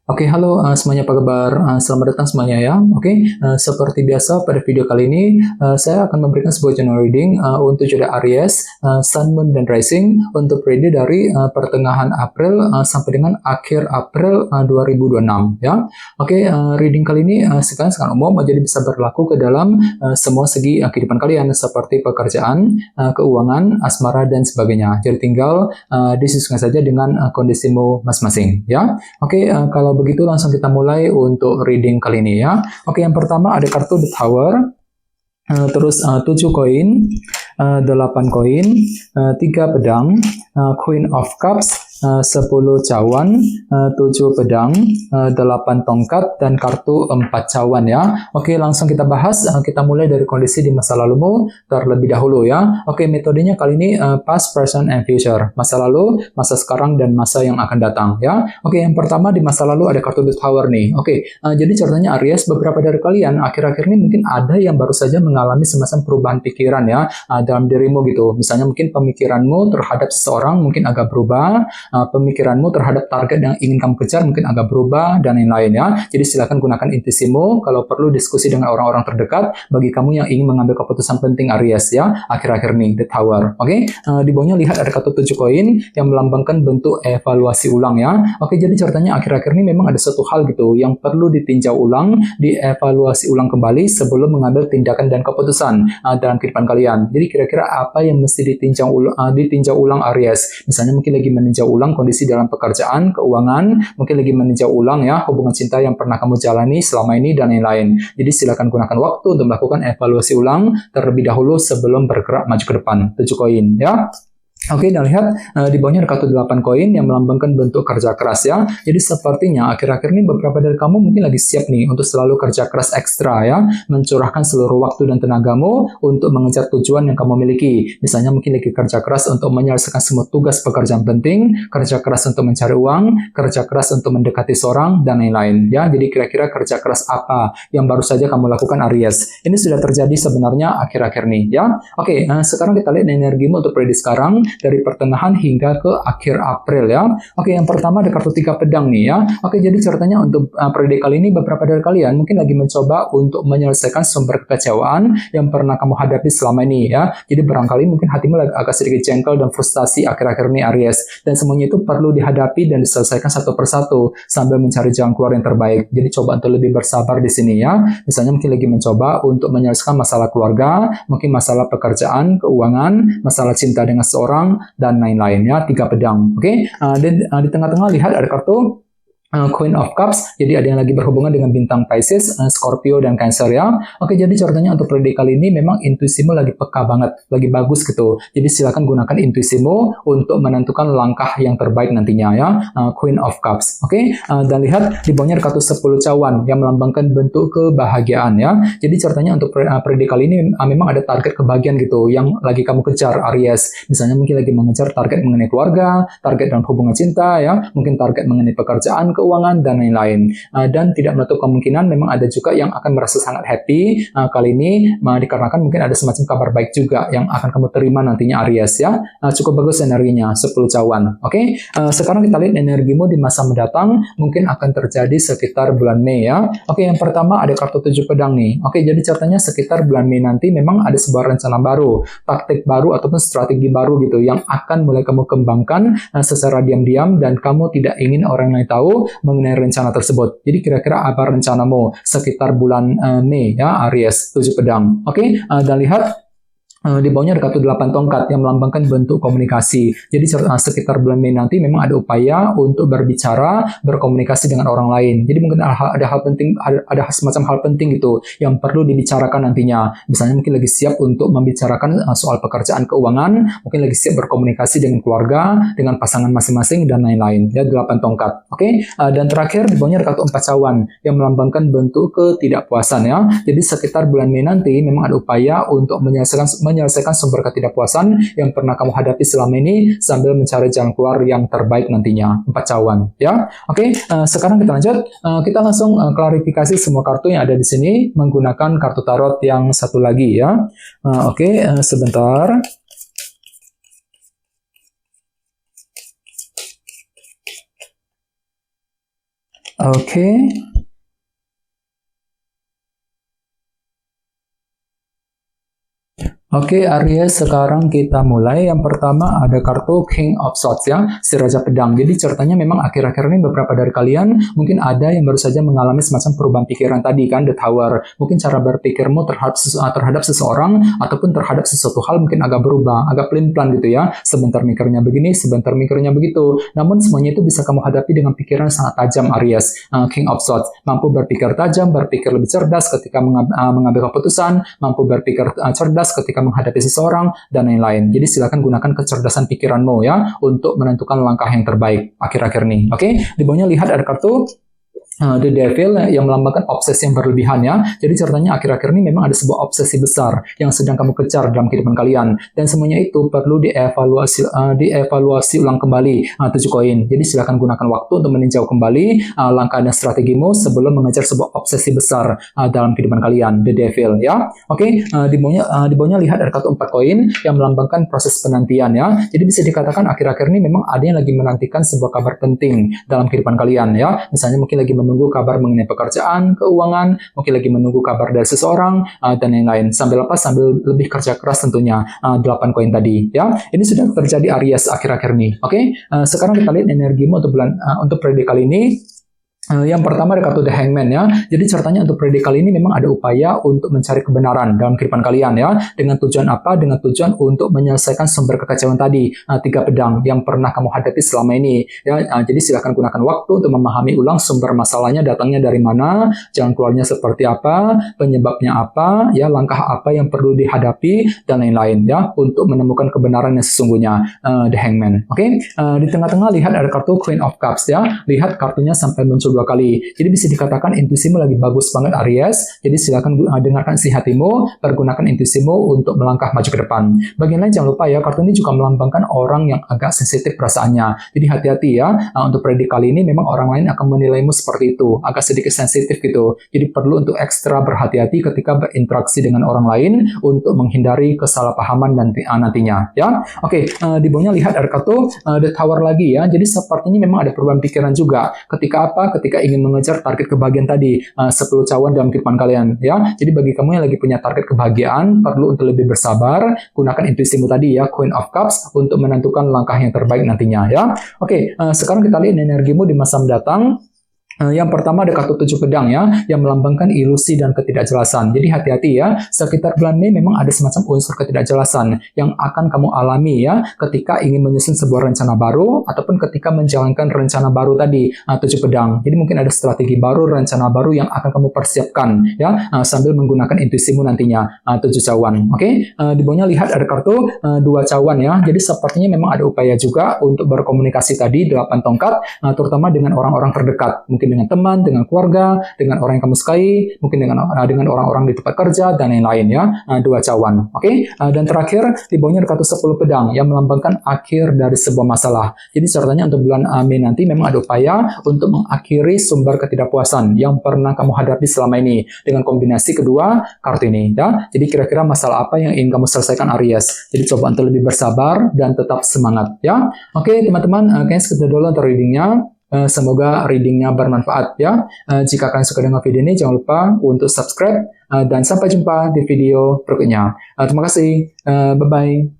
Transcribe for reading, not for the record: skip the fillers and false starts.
Oke, halo semuanya, apa kabar? Selamat datang semuanya ya. Oke, seperti biasa pada video kali ini saya akan memberikan sebuah general reading untuk zodiak Aries, Sun, Moon, dan Rising untuk periode dari pertengahan April sampai dengan akhir April 2026 ya. Oke, reading kali ini sekalian sangat umum, jadi bisa berlaku ke dalam semua segi kehidupan kalian seperti pekerjaan, keuangan, asmara, dan sebagainya. Jadi tinggal disesuaikan saja dengan kondisimu masing-masing ya. Oke, kalau begitu langsung kita mulai untuk reading kali ini ya. Oke, yang pertama ada kartu The Tower, terus 7 koin, 8 koin, 3 pedang, Queen of Cups, 10 cawan, 7 pedang, 8 tongkat, dan kartu 4 cawan ya. Oke, langsung kita bahas. Kita mulai dari kondisi di masa lalumu terlebih dahulu ya. Oke, metodenya kali ini past, present, and future. Masa lalu, masa sekarang, dan masa yang akan datang ya. Oke, yang pertama di masa lalu ada kartu The Tower nih. Oke, jadi ceritanya Aries, beberapa dari kalian akhir-akhir ini mungkin ada yang baru saja mengalami semacam perubahan pikiran ya dalam dirimu gitu. Misalnya mungkin pemikiranmu terhadap seseorang mungkin agak berubah, pemikiranmu terhadap target yang ingin kamu kejar mungkin agak berubah, dan lain-lain ya. Jadi silakan gunakan intuisimu, kalau perlu diskusi dengan orang-orang terdekat bagi kamu yang ingin mengambil keputusan penting Aries ya, akhir-akhir ini, The Tower. Oke, di bawahnya lihat ada kartu 7 koin yang melambangkan bentuk evaluasi ulang ya. Oke, jadi ceritanya akhir-akhir ini memang ada suatu hal gitu yang perlu ditinjau ulang, dievaluasi ulang kembali sebelum mengambil tindakan dan keputusan dalam kehidupan kalian. Jadi kira-kira apa yang mesti ditinjau ulang Aries? Misalnya mungkin lagi meninjau ulang kondisi dalam pekerjaan, keuangan, mungkin lagi meninjau ulang ya hubungan cinta yang pernah kamu jalani selama ini, dan lain-lain. Jadi silakan gunakan waktu untuk melakukan evaluasi ulang terlebih dahulu sebelum bergerak maju ke depan. 7 koin ya. Oke, dan lihat di bawahnya ada kartu 8 koin yang melambangkan bentuk kerja keras ya. Jadi sepertinya akhir-akhir ini beberapa dari kamu mungkin lagi siap nih untuk selalu kerja keras ekstra ya, mencurahkan seluruh waktu dan tenagamu untuk mengejar tujuan yang kamu miliki. Misalnya mungkin lagi kerja keras untuk menyelesaikan semua tugas pekerjaan penting, kerja keras untuk mencari uang, kerja keras untuk mendekati seorang, dan lain-lain ya. Jadi kira-kira kerja keras apa yang baru saja kamu lakukan Aries? Ini sudah terjadi sebenarnya akhir-akhir ini ya. Oke, sekarang kita lihat energimu untuk periode sekarang dari pertengahan hingga ke akhir April ya. Oke, yang pertama ada kartu 3 pedang nih ya. Oke, jadi ceritanya untuk periode kali ini beberapa dari kalian mungkin lagi mencoba untuk menyelesaikan sumber kekecewaan yang pernah kamu hadapi selama ini ya. Jadi barangkali mungkin hatimu agak sedikit jengkel dan frustasi akhir-akhir ini Aries, dan semuanya itu perlu dihadapi dan diselesaikan satu persatu sambil mencari jalan keluar yang terbaik. Jadi coba untuk lebih bersabar di sini ya. Misalnya mungkin lagi mencoba untuk menyelesaikan masalah keluarga, mungkin masalah pekerjaan, keuangan, masalah cinta dengan seorang, dan lain-lain ya. 3 pedang. Oke, dan di tengah-tengah lihat ada kartu Queen of Cups, jadi ada yang lagi berhubungan dengan bintang Pisces, Scorpio, dan Cancer ya. Oke, jadi ceritanya untuk periode kali ini memang intuisimu lagi peka banget, lagi bagus gitu. Jadi silakan gunakan intuisimu untuk menentukan langkah yang terbaik nantinya ya. Queen of Cups. Oke, dan lihat di bawahnya ada kartu 10 cawan yang melambangkan bentuk kebahagiaan ya. Jadi ceritanya untuk periode kali ini memang ada target kebahagiaan gitu yang lagi kamu kejar Aries. Misalnya mungkin lagi mengejar target mengenai keluarga, target dalam hubungan cinta ya, mungkin target mengenai pekerjaan, keuangan, dan lain-lain. Dan tidak menutup kemungkinan memang ada juga yang akan merasa sangat happy kali ini, dikarenakan mungkin ada semacam kabar baik juga yang akan kamu terima nantinya Aries ya. Cukup bagus energinya, 10 cawan. Oke, sekarang kita lihat energimu di masa mendatang mungkin akan terjadi sekitar bulan Mei ya. Oke, yang pertama ada kartu 7 pedang nih. Oke, jadi ceritanya sekitar bulan Mei nanti memang ada sebuah rencana baru, taktik baru, ataupun strategi baru gitu yang akan mulai kamu kembangkan secara diam-diam, dan kamu tidak ingin orang lain tahu mengenai rencana tersebut. Jadi kira-kira apa rencanamu sekitar bulan Mei ya Aries, 7 pedang. Oke, dan lihat di bawahnya ada kartu 8 tongkat yang melambangkan bentuk komunikasi. Jadi sekitar bulan Mei nanti memang ada upaya untuk berbicara, berkomunikasi dengan orang lain. Jadi mungkin ada hal penting, ada semacam hal penting gitu yang perlu dibicarakan nantinya. Misalnya mungkin lagi siap untuk membicarakan soal pekerjaan, keuangan, mungkin lagi siap berkomunikasi dengan keluarga, dengan pasangan masing-masing, dan lain-lain. Ya, 8 tongkat. Oke, dan terakhir di bawahnya ada kartu 4 cawan yang melambangkan bentuk ketidakpuasan ya. Jadi sekitar bulan Mei nanti memang ada upaya untuk menyelesaikan sumber ketidakpuasan yang pernah kamu hadapi selama ini sambil mencari jalan keluar yang terbaik nantinya. 4 cawan ya. Oke, sekarang kita lanjut. Kita langsung klarifikasi semua kartu yang ada di sini menggunakan kartu tarot yang satu lagi ya. Oke, sebentar. Oke. Oke, Aries, sekarang kita mulai. Yang pertama ada kartu King of Swords ya, si Raja Pedang. Jadi ceritanya memang akhir-akhir ini beberapa dari kalian mungkin ada yang baru saja mengalami semacam perubahan pikiran tadi kan, The Tower. Mungkin cara berpikirmu terhadap seseorang ataupun terhadap sesuatu hal mungkin agak berubah, agak pelin-pelan gitu ya. Sebentar mikirnya begini, sebentar mikirnya begitu. Namun semuanya itu bisa kamu hadapi dengan pikiran sangat tajam, Aries. King of Swords, mampu berpikir tajam, berpikir lebih cerdas ketika mengambil keputusan, mampu berpikir cerdas ketika menghadapi seseorang, dan lain-lain. Jadi silakan gunakan kecerdasan pikiranmu ya untuk menentukan langkah yang terbaik akhir-akhir ini. Oke, di bawahnya lihat ada kartu The Devil yang melambangkan obsesi yang berlebihan ya. Jadi ceritanya akhir-akhir ini memang ada sebuah obsesi besar yang sedang kamu kejar dalam kehidupan kalian. Dan semuanya itu perlu dievaluasi ulang kembali 7 koin. Jadi silakan gunakan waktu untuk meninjau kembali langkah dan strategimu sebelum mengejar sebuah obsesi besar dalam kehidupan kalian. The Devil ya. Oke, di bawahnya lihat ada kartu 4 koin yang melambangkan proses penantian ya. Jadi bisa dikatakan akhir-akhir ini memang ada yang lagi menantikan sebuah kabar penting dalam kehidupan kalian ya. Misalnya mungkin lagi menunggu kabar mengenai pekerjaan, keuangan, mungkin lagi menunggu kabar dari seseorang, dan lain-lain. Sambil lebih kerja keras tentunya, 8 koin tadi. Ya, ini sudah terjadi Aries akhir-akhir ini. Oke, sekarang kita lihat energimu untuk periode kali ini. Yang pertama ada kartu The Hangman ya. Jadi ceritanya untuk periode kali ini memang ada upaya untuk mencari kebenaran dalam kehidupan kalian ya. Dengan tujuan apa? Dengan tujuan untuk menyelesaikan sumber kekacauan tadi, 3 pedang yang pernah kamu hadapi selama ini ya. Jadi silakan gunakan waktu untuk memahami ulang sumber masalahnya datangnya dari mana, jalan keluarnya seperti apa, penyebabnya apa, ya langkah apa yang perlu dihadapi dan lain-lain ya untuk menemukan kebenaran yang sesungguhnya. The Hangman. Oke. Di tengah-tengah lihat ada kartu Queen of Cups ya. Lihat kartunya sampai muncul 2 kali. Jadi bisa dikatakan intuisimu lagi bagus banget Aries. Jadi silakan dengarkan isi hatimu, pergunakan intuisimu untuk melangkah maju ke depan. Bagian lain jangan lupa ya, kartu ini juga melambangkan orang yang agak sensitif perasaannya. Jadi hati-hati ya, untuk predik kali ini memang orang lain akan menilaimu seperti itu, agak sedikit sensitif gitu. Jadi perlu untuk ekstra berhati-hati ketika berinteraksi dengan orang lain untuk menghindari kesalahpahaman nantinya ya. Oke, di bawahnya lihat ada kartu The Tower lagi ya. Jadi sepertinya memang ada perubahan pikiran juga. Ketika apa? Ketika ingin mengejar target kebahagiaan tadi, 10 cawan dalam kehidupan kalian ya. Jadi bagi kamu yang lagi punya target kebahagiaan, perlu untuk lebih bersabar, gunakan intuisimu tadi ya, Queen of Cups, untuk menentukan langkah yang terbaik nantinya ya. Oke, sekarang kita lihat energimu di masa mendatang. Yang pertama ada kartu 7 pedang ya, yang melambangkan ilusi dan ketidakjelasan. Jadi hati-hati ya, sekitar bulan Mei memang ada semacam unsur ketidakjelasan yang akan kamu alami ya, ketika ingin menyusun sebuah rencana baru, ataupun ketika menjalankan rencana baru tadi, 7 pedang. Jadi mungkin ada strategi baru, rencana baru yang akan kamu persiapkan ya, sambil menggunakan intuisimu nantinya, 7 cawan. Oke, di bawahnya lihat ada kartu 2 cawan ya, jadi sepertinya memang ada upaya juga untuk berkomunikasi tadi, 8 tongkat, terutama dengan orang-orang terdekat, mungkin dengan teman, dengan keluarga, dengan orang yang kamu sukai, mungkin dengan orang-orang di tempat kerja, dan lain-lain ya. 2 cawan. Oke? Dan terakhir, di bawahnya ada kartu 10 pedang yang melambangkan akhir dari sebuah masalah. Jadi ceritanya untuk bulan Mei nanti memang ada upaya untuk mengakhiri sumber ketidakpuasan yang pernah kamu hadapi selama ini dengan kombinasi kedua kartu ini ya. Jadi kira-kira masalah apa yang ingin kamu selesaikan Aries. Jadi coba untuk lebih bersabar dan tetap semangat ya. Oke, teman-teman, kayaknya sekitar dulu untuk readingnya. Semoga readingnya bermanfaat ya. Jika kalian suka dengan video ini, jangan lupa untuk subscribe, dan sampai jumpa di video berikutnya. Terima kasih. Bye-bye.